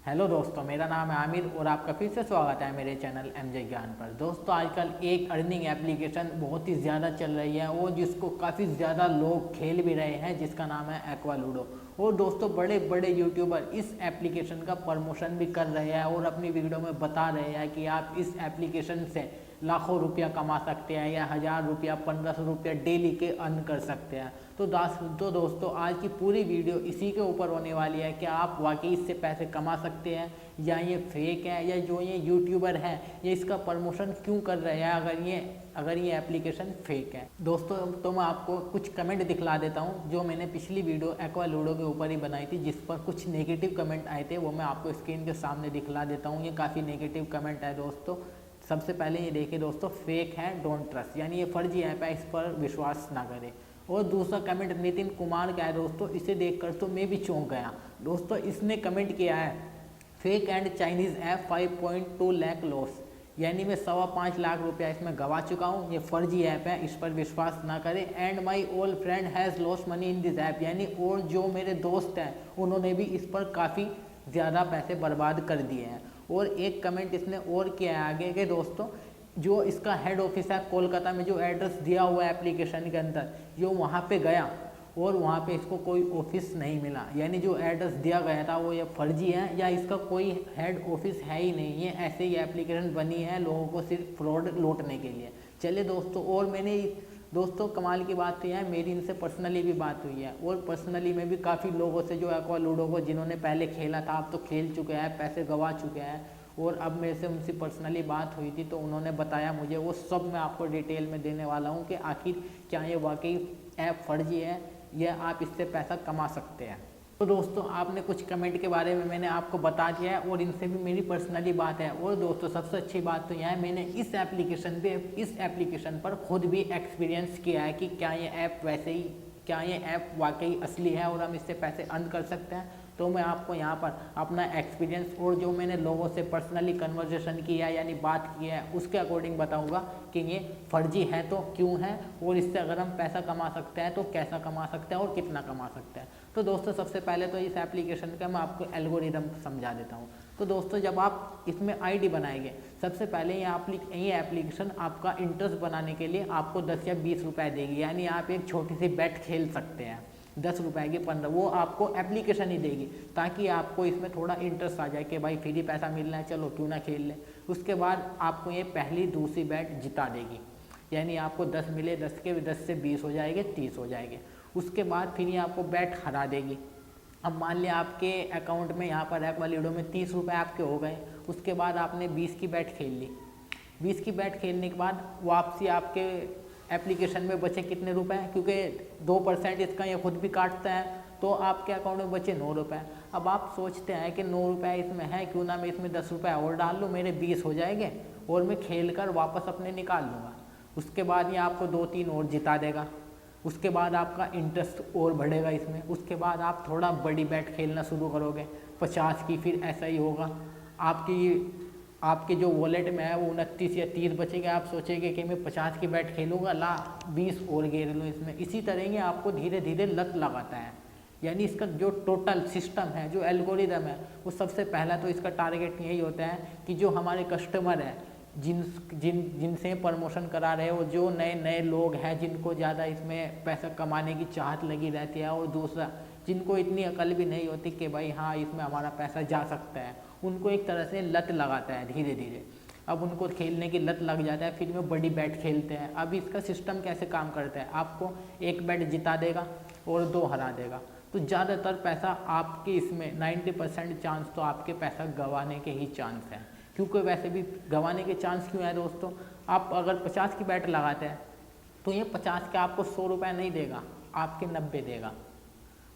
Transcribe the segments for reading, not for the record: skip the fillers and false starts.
Hello दोस्तों, मेरा नाम है आमिर और आपका फिर से स्वागत है मेरे चैनल एमजे ज्ञान पर। दोस्तों, आजकल एक अर्निंग एप्लीकेशन बहुत ही ज़्यादा चल रही है और जिसको काफ़ी ज़्यादा लोग खेल भी रहे हैं, जिसका नाम है एक्वा लूडो। और दोस्तों, बड़े बड़े यूट्यूबर इस एप्लीकेशन का प्रमोशन भी कर रहे हैं और अपनी वीडियो में बता रहे हैं कि आप इस एप्लीकेशन से लाखों रुपया कमा सकते हैं या 1000 रुपया 1500 रुपया डेली के अर्न कर सकते हैं। तो दोस्तों, आज की पूरी वीडियो इसी के ऊपर होने वाली है कि आप वाकई इससे पैसे कमा सकते हैं या ये फेक है, या जो ये यूट्यूबर है ये इसका प्रमोशन क्यों कर रहे हैं अगर ये एप्लीकेशन फेक है। दोस्तों, तो मैं आपको कुछ कमेंट दिखला देता हूँ जो मैंने पिछली वीडियो एक्वा लूडो के ऊपर ही बनाई थी, जिस पर कुछ नेगेटिव कमेंट आए थे। वो मैं आपको स्क्रीन के सामने दिखला देता हूँ। ये काफ़ी नेगेटिव कमेंट है दोस्तों। सबसे पहले ये देखिए दोस्तों, फेक है, डोंट ट्रस्ट, यानी ये फर्जी ऐप है, इस पर विश्वास ना करें। और दूसरा कमेंट नितिन कुमार का है दोस्तों, इसे देखकर तो मैं भी चौंक गया। दोस्तों, इसने कमेंट किया है, fake and Chinese app 5.2 lakh loss, यानी मैं 5.25 लाख रुपया इसमें गवा चुका हूँ। ये फर्जी ऐप है, इस पर विश्वास ना करें। And my old friend has loss money in this app, यानी और जो मेरे दोस्त हैं उन्होंने भी इस पर काफ़ी ज़्यादा पैसे बर्बाद कर दिए हैं। और एक कमेंट इसने और किया है आगे के दोस्तों, जो इसका हेड ऑफिस है कोलकाता में, जो एड्रेस दिया हुआ है एप्लीकेशन के अंदर, जो वहाँ पे गया और वहाँ पे इसको कोई ऑफिस नहीं मिला, यानी जो एड्रेस दिया गया था वो ये फर्जी है या इसका कोई हेड ऑफिस है ही नहीं। ये ऐसे ही एप्लीकेशन बनी है लोगों को सिर्फ फ्रॉड लूटने के लिए। चलिए दोस्तों, और मैंने दोस्तों कमाल की बात तो यह है, मेरी इनसे पर्सनली भी बात हुई है और पर्सनली में भी काफ़ी लोगों से जो एक्वा लूडो को जिन्होंने पहले खेला था, अब तो खेल चुके हैं, पैसे गंवा चुके हैं, और अब मेरे से उनसे पर्सनली बात हुई थी तो उन्होंने बताया मुझे। वो सब मैं आपको डिटेल में देने वाला हूँ कि आखिर क्या ये वाकई ऐप फर्जी है या आप इससे पैसा कमा सकते हैं। तो दोस्तों, आपने कुछ कमेंट के बारे में मैंने आपको बता दिया है और इनसे भी मेरी पर्सनली बात है। और दोस्तों, सबसे अच्छी बात तो यह है, मैंने इस एप्लीकेशन पर खुद भी एक्सपीरियंस किया है कि क्या ये ऐप वाकई असली है और हम इससे पैसे अर्न कर सकते हैं। तो मैं आपको यहाँ पर अपना एक्सपीरियंस और जो मैंने लोगों से पर्सनली कन्वर्सेशन किया है, यानी बात की है, उसके अकॉर्डिंग बताऊँगा कि ये फर्जी है तो क्यों है, और इससे अगर हम पैसा कमा सकते हैं तो कैसा कमा सकते हैं और कितना कमा सकते हैं। तो दोस्तों, सबसे पहले तो इस एप्लीकेशन का मैं आपको एल्गोरिदम समझा देता हूँ। तो दोस्तों, जब आप इसमें आईडी बनाएंगे, सबसे पहले ये एप्लीकेशन आपका इंटरेस्ट बनाने के लिए आपको 10 या 20 रुपये देगी, यानी आप एक छोटी सी बेट खेल सकते हैं। 10 रुपये की 15 वो आपको एप्लीकेशन ही देगी, ताकि आपको इसमें थोड़ा इंटरेस्ट आ जाए कि भाई फ्री पैसा मिल रहा है, चलो क्यों ना खेल लें। उसके बाद आपको ये पहली दूसरी बैट जिता देगी, यानी आपको 10 मिले, 10 से 20 हो जाएंगे, 30 हो जाएंगे। उसके बाद फिर ये आपको बैट हरा देगी। अब मान लिया आपके अकाउंट में यहाँ पर एक्वा लूडो में 30 रुपये आपके हो गए। उसके बाद आपने 20 की बैट खेल ली। 20 की बैट खेलने के बाद वापसी आपके एप्लीकेशन में बचे कितने रुपए, क्योंकि 2% इसका ये खुद भी काटता है, तो आपके अकाउंट में बचे 9 रुपये। अब आप सोचते हैं कि 9 रुपये इसमें है, क्यों ना मैं इसमें 10 रुपये और डाल लूँ, मेरे 20 हो जाएंगे और मैं खेल कर वापस अपने निकाल लूँगा। उसके बाद ये आपको 2-3 और जिता देगा। उसके बाद आपका इंटरेस्ट और बढ़ेगा इसमें। उसके बाद आप थोड़ा बड़ी बैट खेलना शुरू करोगे, 50 की, फिर ऐसा ही होगा। आपके जो वॉलेट में है वो 29 या 30 बचेगा। आप सोचेंगे कि मैं 50 की बैट खेलूँगा, ला 20 और गेर लूँ इसमें। इसी तरह ये आपको धीरे धीरे लत लगाता है। यानी इसका जो टोटल सिस्टम है, जो एल्गोरिदम है, वो सबसे पहला तो इसका टारगेट यही होता है कि जो हमारे कस्टमर है, जिनसे प्रमोशन करा रहे हो, जो नए नए लोग हैं जिनको ज़्यादा इसमें पैसा कमाने की चाहत लगी रहती है, और दूसरा जिनको इतनी अकल भी नहीं होती कि भाई हाँ इसमें हमारा पैसा जा सकता है, उनको एक तरह से लत लगाता है धीरे धीरे। अब उनको खेलने की लत लग जाता है, फिर में बड़ी बैट खेलते हैं। अब इसका सिस्टम कैसे काम करता है, आपको एक बैट जिता देगा और 2 हरा देगा। तो ज़्यादातर पैसा आपके इसमें 90% चांस तो आपके पैसा गंवाने के ही चांस हैं। क्योंकि वैसे भी गंवाने के चांस क्यों है दोस्तों, आप अगर 50 की बैट लगाते हैं तो ये 50 के आपको 100 रुपये नहीं देगा, आपके 90 देगा।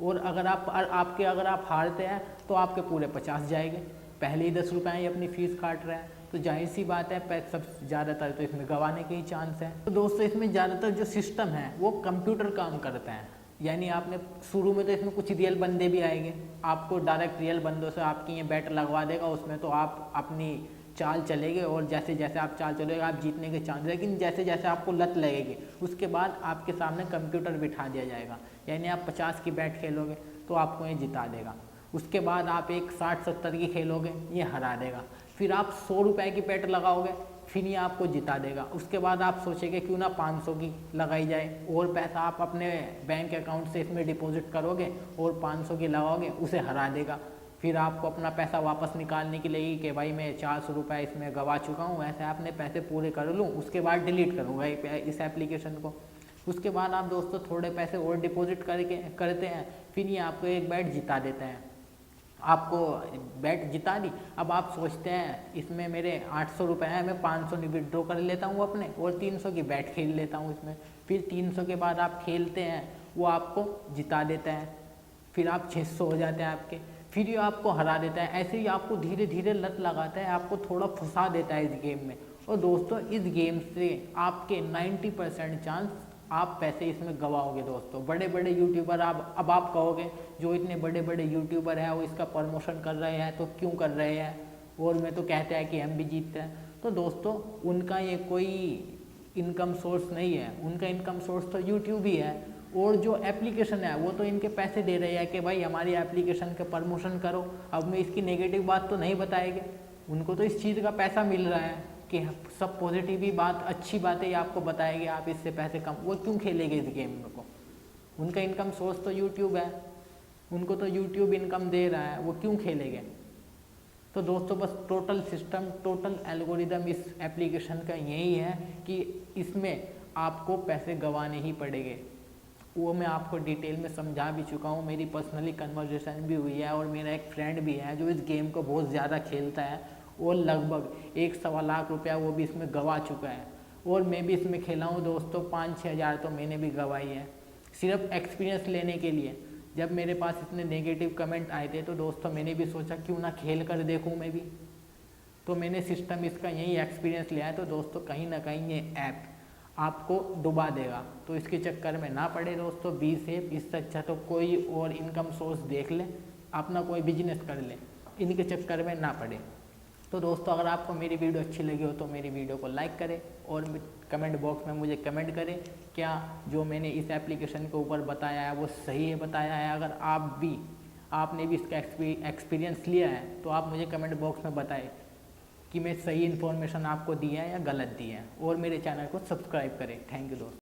और अगर आप हारते हैं तो आपके पूरे 50 जाएंगे। पहले ही 10 रुपये ये अपनी फ़ीस काट रहा है, तो जाहिर सी बात है सब ज़्यादातर तो इसमें गंवाने के ही चांस है। तो दोस्तों, इसमें ज़्यादातर जो सिस्टम है वो कंप्यूटर काम करता है। यानी आपने शुरू में तो इसमें कुछ रियल बंदे भी आएंगे, आपको डायरेक्ट रियल बंदों से आपकी ये बैट लगवा देगा उसमें, तो आप अपनी चाल चलेंगे और जैसे जैसे आप चाल चलेंगे आप जीतने के चांस। लेकिन जैसे जैसे आपको लत लगेगी उसके बाद आपके सामने कंप्यूटर बिठा दिया जाएगा, यानी आप 50 की बैट खेलोगे तो आपको ये जिता देगा। उसके बाद आप एक 60-70 की खेलोगे, ये हरा देगा। फिर आप 100 रुपये की बेट लगाओगे, फिर ये आपको जिता देगा। उसके बाद आप सोचेंगे क्यों ना 500 की लगाई जाए, और पैसा आप अपने बैंक अकाउंट से इसमें डिपॉजिट करोगे और 500 की लगाओगे, उसे हरा देगा। फिर आपको अपना पैसा वापस निकालने के लिए कि भाई मैं 400 रुपये इसमें गवा चुका हूँ, ऐसे अपने पैसे पूरे कर लूँ, उसके बाद डिलीट करूँगा इस एप्लीकेशन को। उसके बाद आप दोस्तों थोड़े पैसे और डिपॉजिट करते हैं, फिर ये आपको एक बैट जिता देते हैं। आपको बैट जिता दी, अब आप सोचते हैं इसमें मेरे 800 रुपये हैं, मैं 500 विड्रॉ कर लेता हूँ अपने और 300 की बैट खेल लेता हूँ इसमें। फिर 300 के बाद आप खेलते हैं, वो आपको जिता देता है, फिर आप 600 हो जाते हैं आपके, फिर ये आपको हरा देता है। ऐसे ही आपको धीरे धीरे लत लगाता है, आपको थोड़ा फंसा देता है इस गेम में। और दोस्तों इस गेम से आपके 90% चांस आप पैसे इसमें गवाओगे दोस्तों। बड़े बड़े यूट्यूबर अब आप कहोगे जो इतने बड़े बड़े यूट्यूबर हैं वो इसका प्रमोशन कर रहे हैं तो क्यों कर रहे हैं, और मैं तो कहते हैं कि हम भी जीतते हैं। तो दोस्तों उनका ये कोई इनकम सोर्स नहीं है, उनका इनकम सोर्स तो यूट्यूब ही है। और जो एप्लीकेशन है वो तो इनके पैसे दे रहे हैं कि भाई हमारी एप्लीकेशन के प्रमोशन करो। अब मैं इसकी नेगेटिव बात तो नहीं बताएंगे, उनको तो इस चीज़ का पैसा मिल रहा है कि सब पॉजिटिव ही बात, अच्छी बातें ही आपको बताएंगे, आप इससे पैसे कम, वो क्यों खेलेंगे इस गेम में को। उनका इनकम सोर्स तो यूट्यूब है, उनको तो यूट्यूब इनकम दे रहा है, वो क्यों खेलेंगे। तो दोस्तों बस टोटल सिस्टम, टोटल एल्गोरिदम इस एप्लीकेशन का यही है कि इसमें आपको पैसे गंवाने ही पड़ेंगे। वो मैं आपको डिटेल में समझा भी चुका हूँ, मेरी पर्सनली कन्वर्सेशन भी हुई है, और मेरा एक फ्रेंड भी है जो इस गेम को बहुत ज़्यादा खेलता है, और लगभग 1-1.25 लाख रुपया वो भी इसमें गंवा चुका है। और मैं भी इसमें खेला हूँ दोस्तों, 5-6 हज़ार तो मैंने भी गंवाई है, सिर्फ एक्सपीरियंस लेने के लिए। जब मेरे पास इतने नेगेटिव कमेंट आए थे तो दोस्तों मैंने भी सोचा क्यों ना खेल कर देखूँ मैं भी, तो मैंने सिस्टम इसका यही एक्सपीरियंस लिया है। तो दोस्तों कहीं ना कहीं ये ऐप आपको डुबा देगा, तो इसके चक्कर में ना पड़े दोस्तों, बी सेफ। इससे अच्छा तो कोई और इनकम सोर्स देख ले, अपना कोई बिजनेस कर ले, इनके चक्कर में ना पड़े। तो दोस्तों अगर आपको मेरी वीडियो अच्छी लगी हो तो मेरी वीडियो को लाइक करें, और कमेंट बॉक्स में मुझे कमेंट करें क्या जो मैंने इस एप्लीकेशन के ऊपर बताया है वो सही है बताया है। अगर आपने भी इसका एक्सपीरियंस लिया है तो आप मुझे कमेंट बॉक्स में बताएं कि मैं सही इन्फॉर्मेशन आपको दी है या गलत दी है, और मेरे चैनल को सब्सक्राइब करें। थैंक यू दोस्तों।